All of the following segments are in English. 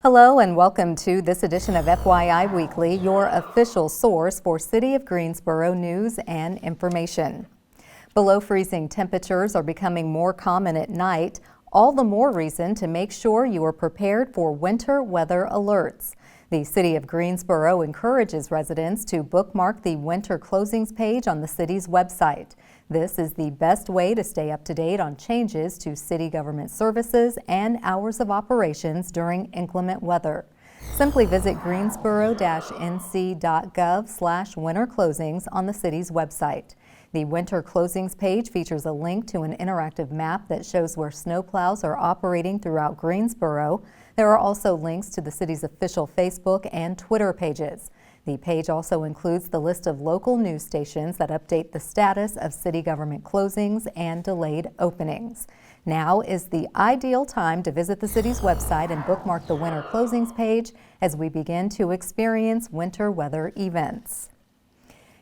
Hello and welcome to this edition of FYI Weekly, your official source for City of Greensboro news and information. Below freezing temperatures are becoming more common at night, all the more reason to make sure you are prepared for winter weather alerts. The City of Greensboro encourages residents to bookmark the winter closings page on the city's website. This is the best way to stay up to date on changes to city government services and hours of operations during inclement weather. Simply visit greensboro-nc.gov/winter closings on the city's website. The winter closings page features a link to an interactive map that shows where snowplows are operating throughout Greensboro. There are also links to the city's official Facebook and Twitter pages. The page also includes the list of local news stations that update the status of city government closings and delayed openings. Now is the ideal time to visit the city's website and bookmark the winter closings page as we begin to experience winter weather events.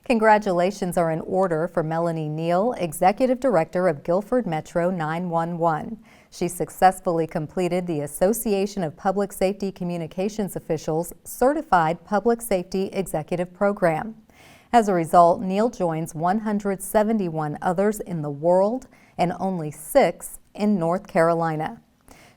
Congratulations are in order for Melanie Neal, Executive Director of Guilford Metro 911. She successfully completed the Association of Public Safety Communications Officials Certified Public Safety Executive Program. As a result, Neal joins 171 others in the world and only 6 in North Carolina.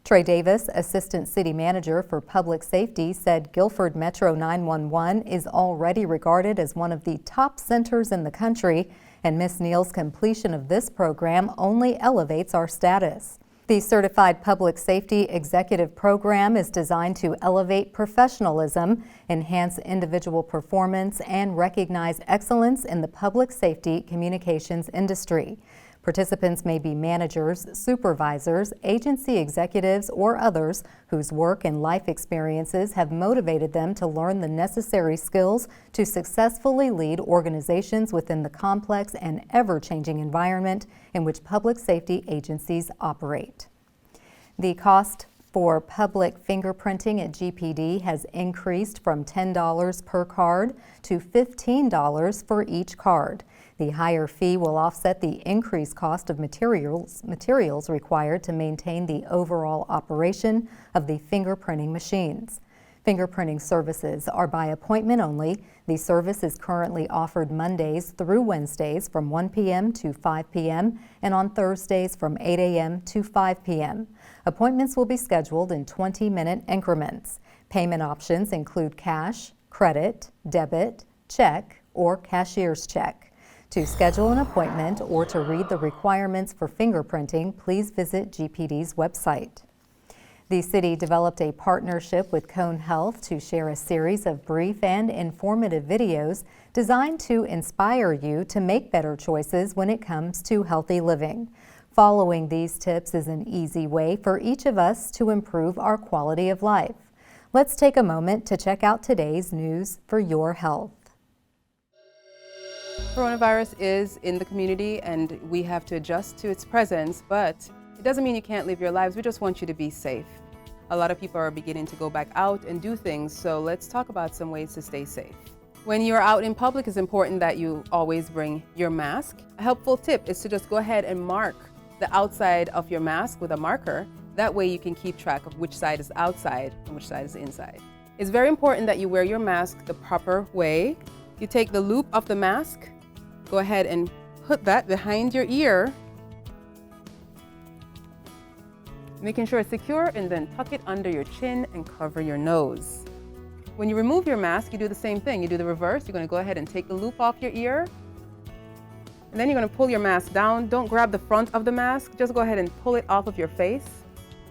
Trey Davis, Assistant City Manager for Public Safety, said Guilford Metro 911 is already regarded as one of the top centers in the country, and Ms. Neal's completion of this program only elevates our status. The Certified Public Safety Executive Program is designed to elevate professionalism, enhance individual performance, and recognize excellence in the public safety communications industry. Participants may be managers, supervisors, agency executives, or others whose work and life experiences have motivated them to learn the necessary skills to successfully lead organizations within the complex and ever-changing environment in which public safety agencies operate. The cost for public fingerprinting at GPD has increased from $10 per card to $15 for each card. The higher fee will offset the increased cost of materials required to maintain the overall operation of the fingerprinting machines. Fingerprinting services are by appointment only. The service is currently offered Mondays through Wednesdays from 1 p.m. to 5 p.m. and on Thursdays from 8 a.m. to 5 p.m. Appointments will be scheduled in 20-minute increments. Payment options include cash, credit, debit, check, or cashier's check. To schedule an appointment or to read the requirements for fingerprinting, please visit GPD's website. The city developed a partnership with Cone Health to share a series of brief and informative videos designed to inspire you to make better choices when it comes to healthy living. Following these tips is an easy way for each of us to improve our quality of life. Let's take a moment to check out today's news for your health. Coronavirus is in the community and we have to adjust to its presence, but it doesn't mean you can't live your lives. We just want you to be safe. A lot of people are beginning to go back out and do things, so let's talk about some ways to stay safe. When you're out in public, it's important that you always bring your mask. A helpful tip is to just go ahead and mark the outside of your mask with a marker. That way you can keep track of which side is outside and which side is inside. It's very important that you wear your mask the proper way. You take the loop of the mask, go ahead and put that behind your ear, making sure it's secure, and then tuck it under your chin and cover your nose. When you remove your mask, you do the same thing. You do the reverse. You're going to go ahead and take the loop off your ear, and then you're going to pull your mask down. Don't grab the front of the mask. Just go ahead and pull it off of your face,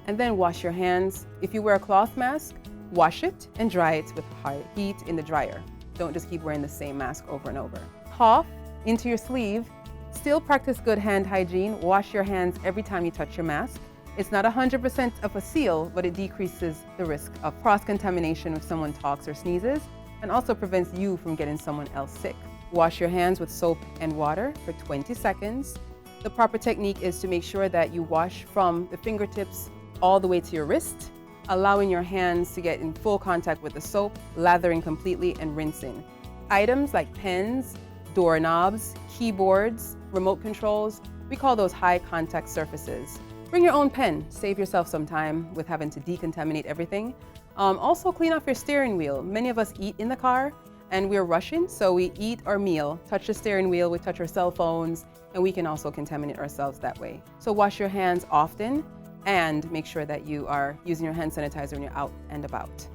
and then wash your hands. If you wear a cloth mask, wash it and dry it with high heat in the dryer. Don't just keep wearing the same mask over and over. Cough into your sleeve. Still practice good hand hygiene. Wash your hands every time you touch your mask. It's not 100% of a seal, but it decreases the risk of cross-contamination if someone talks or sneezes, and also prevents you from getting someone else sick. Wash your hands with soap and water for 20 seconds. The proper technique is to make sure that you wash from the fingertips all the way to your wrist, allowing your hands to get in full contact with the soap, lathering completely and rinsing. Items like pens, doorknobs, keyboards, remote controls, we call those high contact surfaces. Bring your own pen. Save yourself some time with having to decontaminate everything. Also clean off your steering wheel. Many of us eat in the car and we're rushing, so we eat our meal, touch the steering wheel, we touch our cell phones, and we can also contaminate ourselves that way. So wash your hands often and make sure that you are using your hand sanitizer when you're out and about.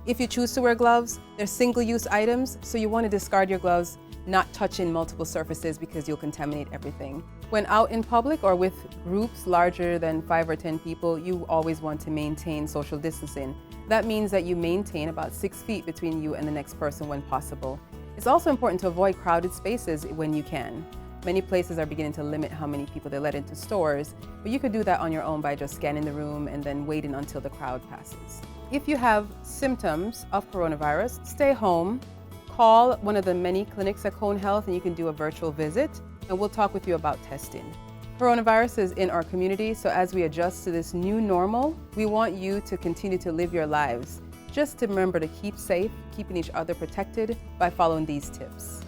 If you choose to wear gloves, they're single-use items, so you want to discard your gloves, not touching multiple surfaces because you'll contaminate everything. When out in public or with groups larger than 5 or 10 people, you always want to maintain social distancing. That means that you maintain about 6 feet between you and the next person when possible. It's also important to avoid crowded spaces when you can. Many places are beginning to limit how many people they let into stores, but you could do that on your own by just scanning the room and then waiting until the crowd passes. If you have symptoms of coronavirus, stay home, call one of the many clinics at Cone Health and you can do a virtual visit, and we'll talk with you about testing. Coronavirus is in our community, so as we adjust to this new normal, we want you to continue to live your lives. Just to remember to keep safe, keeping each other protected by following these tips.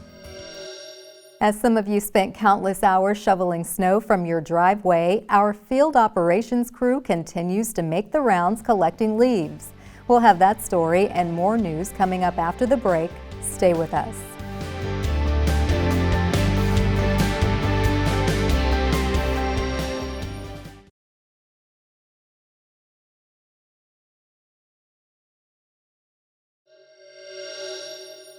As some of you spent countless hours shoveling snow from your driveway, our field operations crew continues to make the rounds collecting leaves. We'll have that story and more news coming up after the break. Stay with us.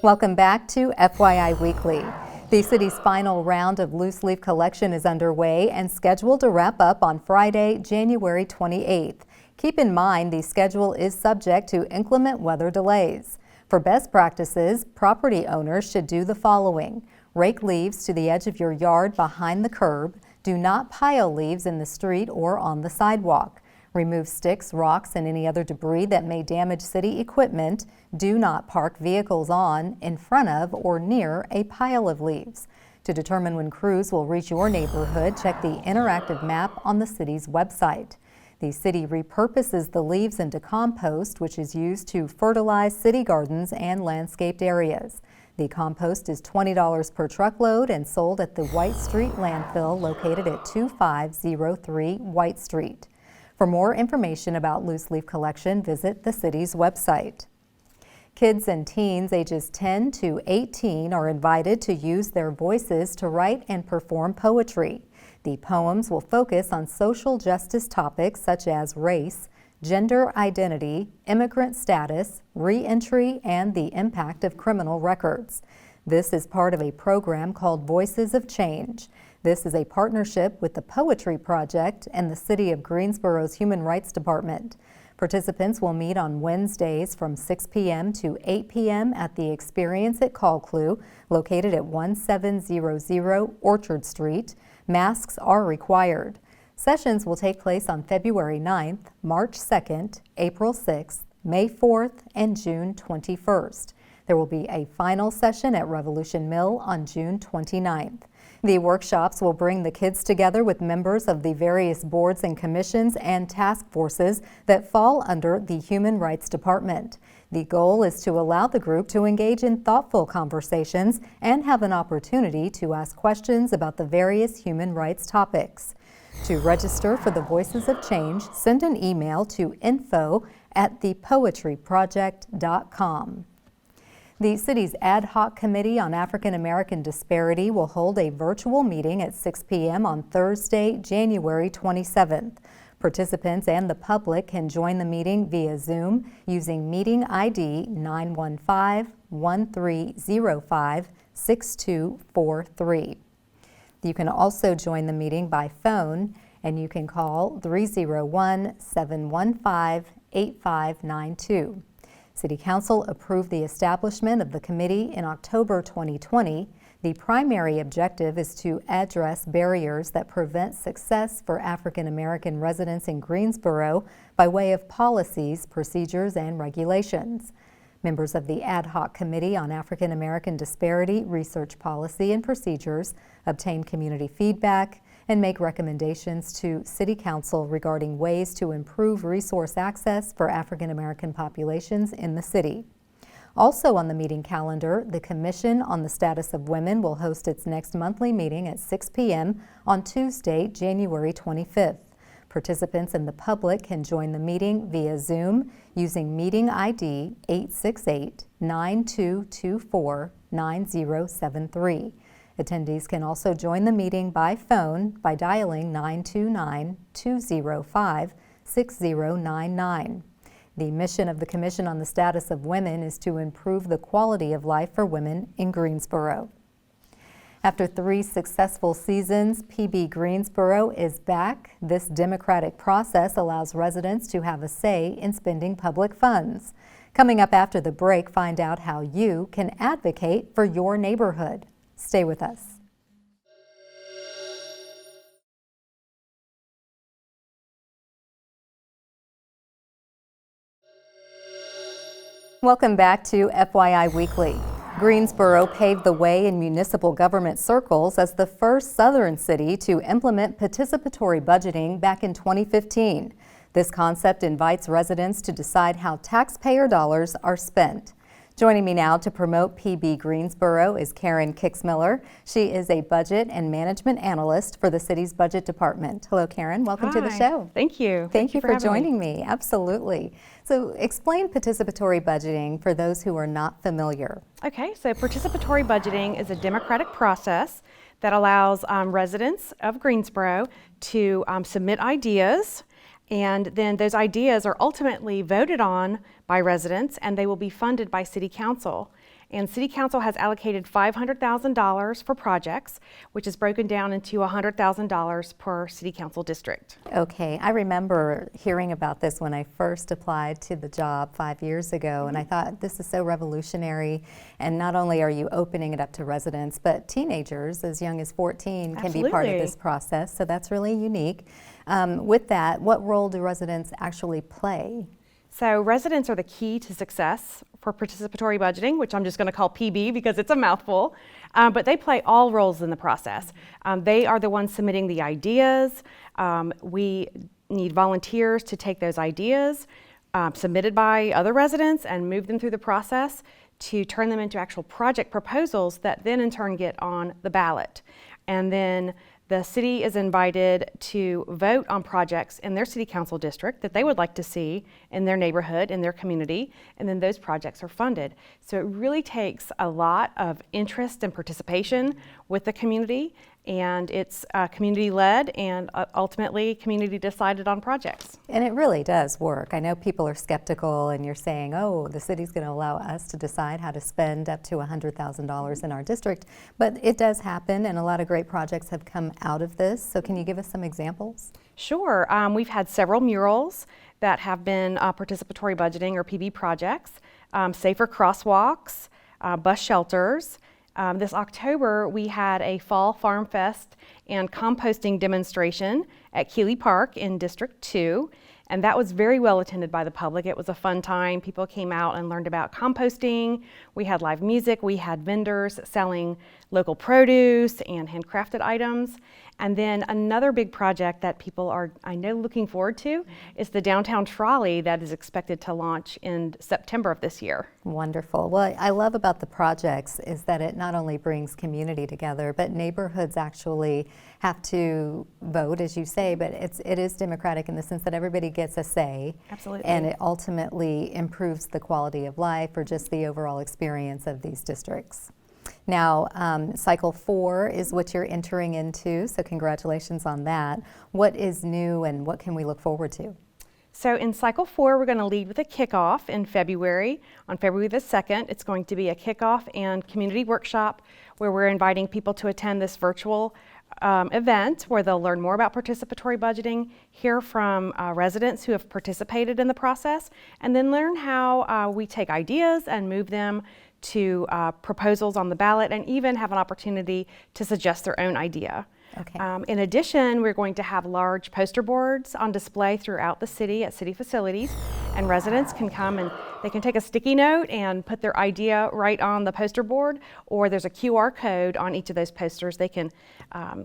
Welcome back to FYI Weekly. The city's final round of loose leaf collection is underway and scheduled to wrap up on Friday, January 28th. Keep in mind the schedule is subject to inclement weather delays. For best practices, property owners should do the following. Rake leaves to the edge of your yard behind the curb. Do not pile leaves in the street or on the sidewalk. Remove sticks, rocks, and any other debris that may damage city equipment. Do not park vehicles on, in front of, or near a pile of leaves. To determine when crews will reach your neighborhood, check the interactive map on the city's website. The city repurposes the leaves into compost, which is used to fertilize city gardens and landscaped areas. The compost is $20 per truckload and sold at the White Street landfill located at 2503 White Street. For more information about loose leaf collection, visit the city's website. Kids and teens ages 10 to 18 are invited to use their voices to write and perform poetry. The poems will focus on social justice topics such as race, gender identity, immigrant status, re-entry, and the impact of criminal records. This is part of a program called Voices of Change. This is a partnership with the Poetry Project and the City of Greensboro's Human Rights Department. Participants will meet on Wednesdays from 6 p.m. to 8 p.m. at the Experience at Callclue, located at 1700 Orchard Street. Masks are required. Sessions will take place on February 9th, March 2nd, April 6th, May 4th, and June 21st. There will be a final session at Revolution Mill on June 29th. The workshops will bring the kids together with members of the various boards and commissions and task forces that fall under the Human Rights Department. The goal is to allow the group to engage in thoughtful conversations and have an opportunity to ask questions about the various human rights topics. To register for the Voices of Change, send an email to info@thepoetryproject.com. The city's Ad Hoc Committee on African American Disparity will hold a virtual meeting at 6 p.m. on Thursday, January 27th. Participants and the public can join the meeting via Zoom using meeting ID 915-1305-6243. You can also join the meeting by phone, and you can call 301-715-8592. City Council approved the establishment of the committee in October 2020. The primary objective is to address barriers that prevent success for African American residents in Greensboro by way of policies, procedures, and regulations. Members of the Ad Hoc Committee on African American Disparity, Research Policy, and Procedures obtain community feedback and make recommendations to City Council regarding ways to improve resource access for African American populations in the city. Also on the meeting calendar, the Commission on the Status of Women will host its next monthly meeting at 6 p.m. on Tuesday, January 25th. Participants in the public can join the meeting via Zoom using meeting ID 868-9224-9073. Attendees can also join the meeting by phone by dialing 929-205-6099. The mission of the Commission on the Status of Women is to improve the quality of life for women in Greensboro. After 3 successful seasons, PB Greensboro is back. This democratic process allows residents to have a say in spending public funds. Coming up after the break, find out how you can advocate for your neighborhood. Stay with us. Welcome back to FYI Weekly. Greensboro paved the way in municipal government circles as the first southern city to implement participatory budgeting back in 2015. This concept invites residents to decide how taxpayer dollars are spent. Joining me now to promote PB Greensboro is Karen Kixmiller. She is a budget and management analyst for the city's budget department. Hello, Karen. Welcome to the show. Thank you. Thank you for joining me. Absolutely. So explain participatory budgeting for those who are not familiar. Okay, so participatory budgeting is a democratic process that allows residents of Greensboro to submit ideas, and then those ideas are ultimately voted on by residents, and they will be funded by City Council. And City Council has allocated $500,000 for projects, which is broken down into $100,000 per City Council district. Okay, I remember hearing about this when I first applied to the job 5 years ago, and I thought this is so revolutionary. And not only are you opening it up to residents, but teenagers as young as 14 can be part of this process, so that's really unique. With that, what role do residents actually play? So residents are the key to success for participatory budgeting, which I'm just going to call PB because it's a mouthful, but they play all roles in the process. They are the ones submitting the ideas. We need volunteers to take those ideas submitted by other residents and move them through the process to turn them into actual project proposals that then in turn get on the ballot. And then the city is invited to vote on projects in their city council district that they would like to see in their neighborhood, in their community, and then those projects are funded. So it really takes a lot of interest and participation with the community, and it's community-led and ultimately community-decided on projects. And it really does work. I know people are skeptical and you're saying, oh, the city's going to allow us to decide how to spend up to $100,000 in our district, but it does happen and a lot of great projects have come out of this. So can you give us some examples? Sure. We've had several murals that have been participatory budgeting or PB projects, safer crosswalks, bus shelters. This October, we had a Fall Farm Fest and composting demonstration at Keeley Park in District 2, and that was very well attended by the public. It was a fun time. People came out and learned about composting. We had live music. We had vendors selling local produce and handcrafted items. And then another big project that people are, I know, looking forward to is the downtown trolley that is expected to launch in September of this year. Wonderful. What I love about the projects is that it not only brings community together, but neighborhoods actually have to vote, as you say, but it is democratic in the sense that everybody gets a say. Absolutely. And it ultimately improves the quality of life or just the overall experience of these districts. Now, cycle 4 is what you're entering into, so congratulations on that. What is new and what can we look forward to? So in cycle 4, we're going to lead with a kickoff in February. On February the 2nd, it's going to be a kickoff and community workshop where we're inviting people to attend this virtual event where they'll learn more about participatory budgeting, hear from residents who have participated in the process, and then learn how we take ideas and move them to proposals on the ballot and even have an opportunity to suggest their own idea. Okay. In addition, we're going to have large poster boards on display throughout the city at city facilities, and residents can come and they can take a sticky note and put their idea right on the poster board, or there's a QR code on each of those posters. They can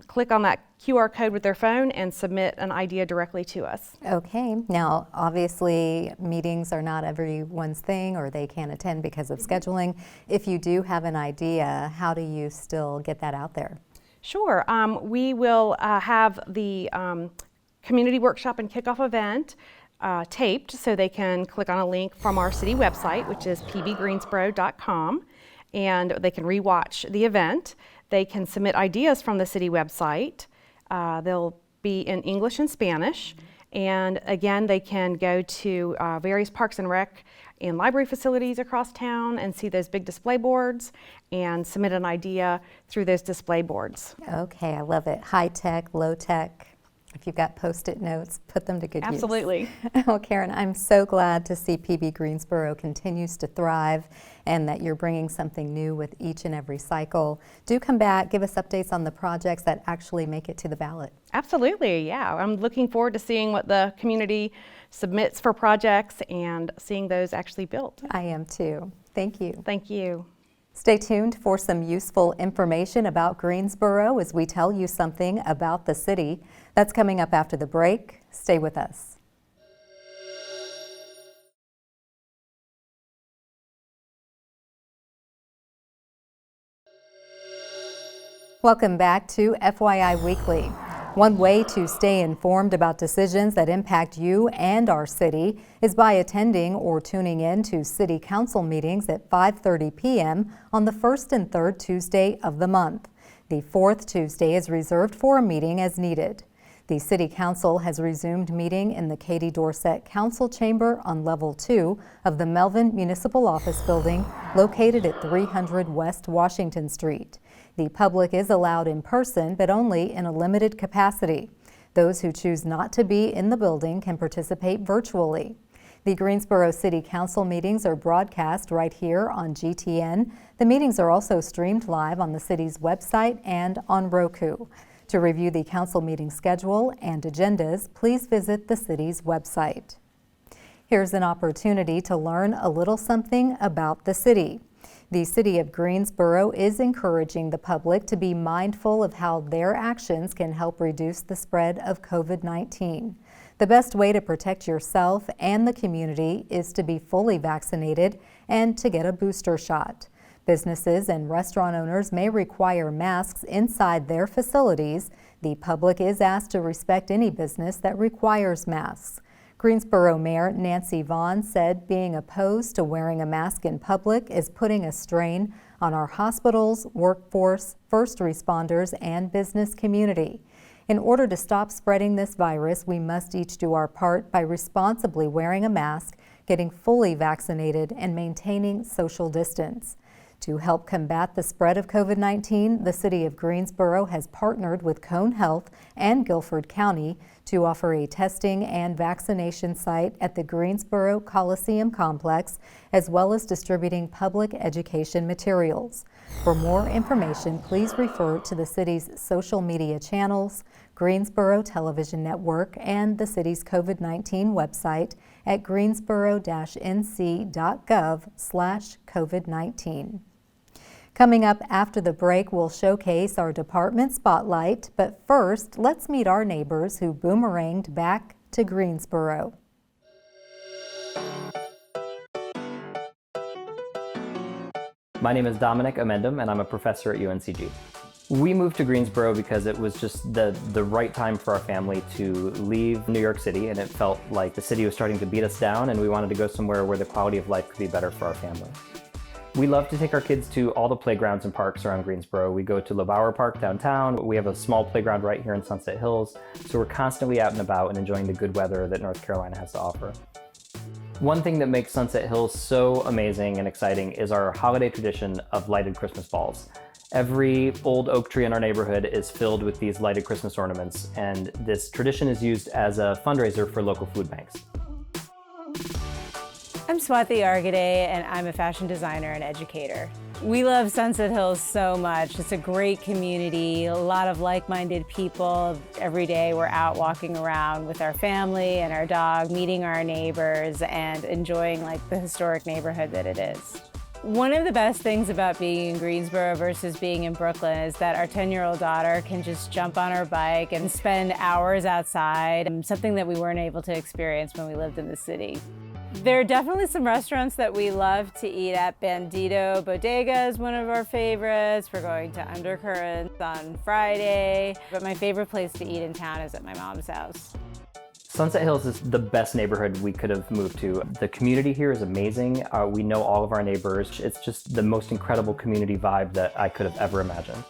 click on that QR code with their phone and submit an idea directly to us. Okay. Now, obviously, meetings are not everyone's thing, or they can't attend because of scheduling. If you do have an idea, how do you still get that out there? Sure. We will have the community workshop and kickoff event taped, so they can click on a link from our city website, which is pbgreensboro.com, and they can rewatch the event. They can submit ideas from the city website. They'll be in English and Spanish. And again, they can go to various parks and rec and library facilities across town and see those big display boards and submit an idea through those display boards. Okay, I love it. High tech, low tech. If you've got Post-it notes, put them to good use. Absolutely. Well, Karen, I'm so glad to see PB Greensboro continues to thrive and that you're bringing something new with each and every cycle. Do come back, give us updates on the projects that actually make it to the ballot. Absolutely, yeah. I'm looking forward to seeing what the community submits for projects and seeing those actually built. I am too. Thank you. Thank you. Stay tuned for some useful information about Greensboro as we tell you something about the city. That's coming up after the break. Stay with us. Welcome back to FYI Weekly. One way to stay informed about decisions that impact you and our city is by attending or tuning in to City Council meetings at 5:30 p.m. on the first and third Tuesday of the month. The fourth Tuesday is reserved for a meeting as needed. The City Council has resumed meeting in the Katie Dorset Council Chamber on Level 2 of the Melvin Municipal Office Building located at 300 West Washington Street. The public is allowed in person, but only in a limited capacity. Those who choose not to be in the building can participate virtually. The Greensboro City Council meetings are broadcast right here on GTN. The meetings are also streamed live on the city's website and on Roku. To review the council meeting schedule and agendas, please visit the city's website. Here's an opportunity to learn a little something about the city. The City of Greensboro is encouraging the public to be mindful of how their actions can help reduce the spread of COVID-19. The best way to protect yourself and the community is to be fully vaccinated and to get a booster shot. Businesses and restaurant owners may require masks inside their facilities. The public is asked to respect any business that requires masks. Greensboro Mayor Nancy Vaughn said being opposed to wearing a mask in public is putting a strain on our hospitals, workforce, first responders, and business community. In order to stop spreading this virus, we must each do our part by responsibly wearing a mask, getting fully vaccinated, and maintaining social distance. To help combat the spread of COVID-19, the City of Greensboro has partnered with Cone Health and Guilford County to offer a testing and vaccination site at the Greensboro Coliseum Complex, as well as distributing public education materials. For more information, please refer to the city's social media channels, Greensboro Television Network, and the city's COVID-19 website at greensboro-nc.gov/COVID-19. Coming up after the break, we'll showcase our department spotlight, but first, let's meet our neighbors who boomeranged back to Greensboro. My name is Dominic Amendum, and I'm a professor at UNCG. We moved to Greensboro because it was just the right time for our family to leave New York City, and it felt like the city was starting to beat us down, and we wanted to go somewhere where the quality of life could be better for our family. We love to take our kids to all the playgrounds and parks around Greensboro. We go to LeBauer Park downtown. We have a small playground right here in Sunset Hills, so we're constantly out and about and enjoying the good weather that North Carolina has to offer. One thing that makes Sunset Hills so amazing and exciting is our holiday tradition of lighted Christmas balls. Every old oak tree in our neighborhood is filled with these lighted Christmas ornaments, and this tradition is used as a fundraiser for local food banks. I'm Swati Argade, and I'm a fashion designer and educator. We love Sunset Hills so much. It's a great community, a lot of like-minded people. Every day we're out walking around with our family and our dog, meeting our neighbors and enjoying the historic neighborhood that it is. One of the best things about being in Greensboro versus being in Brooklyn is that our 10-year-old daughter can just jump on her bike and spend hours outside, something that we weren't able to experience when we lived in the city. There are definitely some restaurants that we love to eat at. Bandito Bodega is one of our favorites. We're going to Undercurrents on Friday. But my favorite place to eat in town is at my mom's house. Sunset Hills is the best neighborhood we could have moved to. The community here is amazing. We know all of our neighbors. It's just the most incredible community vibe that I could have ever imagined.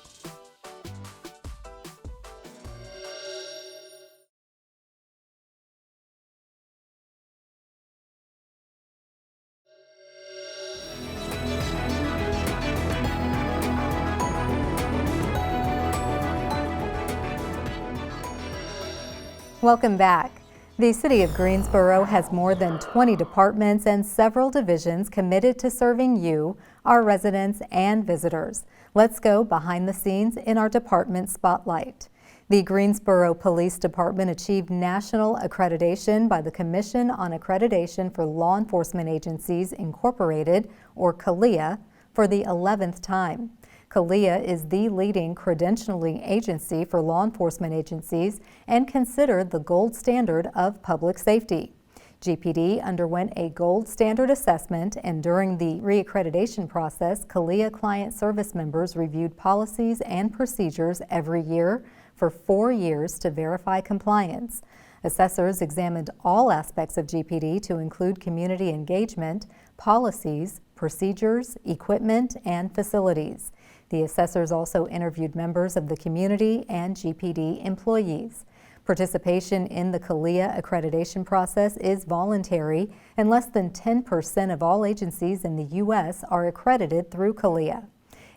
Welcome back. The City of Greensboro has more than 20 departments and several divisions committed to serving you, our residents and visitors. Let's go behind the scenes in our department spotlight. The Greensboro Police Department achieved national accreditation by the Commission on Accreditation for Law Enforcement Agencies Incorporated, or CALEA, for the 11th time. CALEA is the leading credentialing agency for law enforcement agencies and considered the gold standard of public safety. GPD underwent a gold standard assessment, and during the reaccreditation process, CALEA client service members reviewed policies and procedures every year for 4 years to verify compliance. Assessors examined all aspects of GPD to include community engagement, policies, procedures, equipment, and facilities. The assessors also interviewed members of the community and GPD employees. Participation in the CALEA accreditation process is voluntary, and less than 10% of all agencies in the U.S. are accredited through CALEA.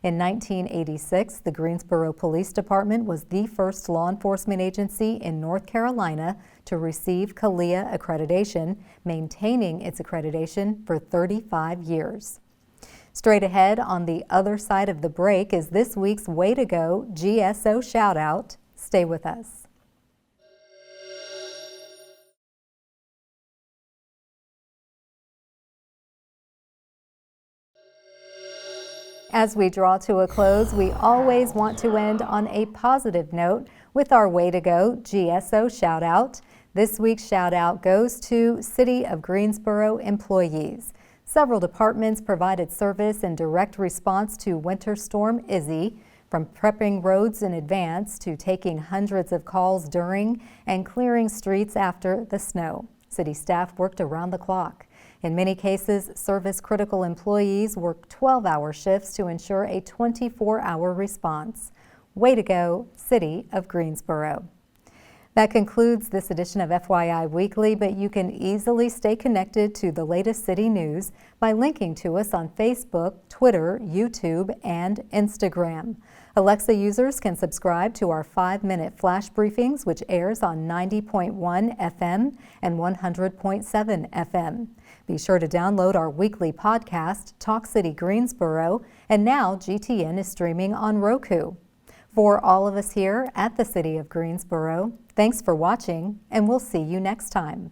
In 1986, the Greensboro Police Department was the first law enforcement agency in North Carolina to receive CALEA accreditation, maintaining its accreditation for 35 years. Straight ahead on the other side of the break is this week's Way to Go GSO shout out. Stay with us. As we draw to a close, we always want to end on a positive note with our Way to Go GSO shout out. This week's shout out goes to City of Greensboro employees. Several departments provided service in direct response to Winter Storm Izzy, from prepping roads in advance to taking hundreds of calls during and clearing streets after the snow. City staff worked around the clock. In many cases, service-critical employees worked 12-hour shifts to ensure a 24-hour response. Way to go, City of Greensboro. That concludes this edition of FYI Weekly, but you can easily stay connected to the latest city news by linking to us on Facebook, Twitter, YouTube, and Instagram. Alexa users can subscribe to our 5-minute flash briefings, which airs on 90.1 FM and 100.7 FM. Be sure to download our weekly podcast, Talk City Greensboro, and now GTN is streaming on Roku. For all of us here at the City of Greensboro, thanks for watching, and we'll see you next time.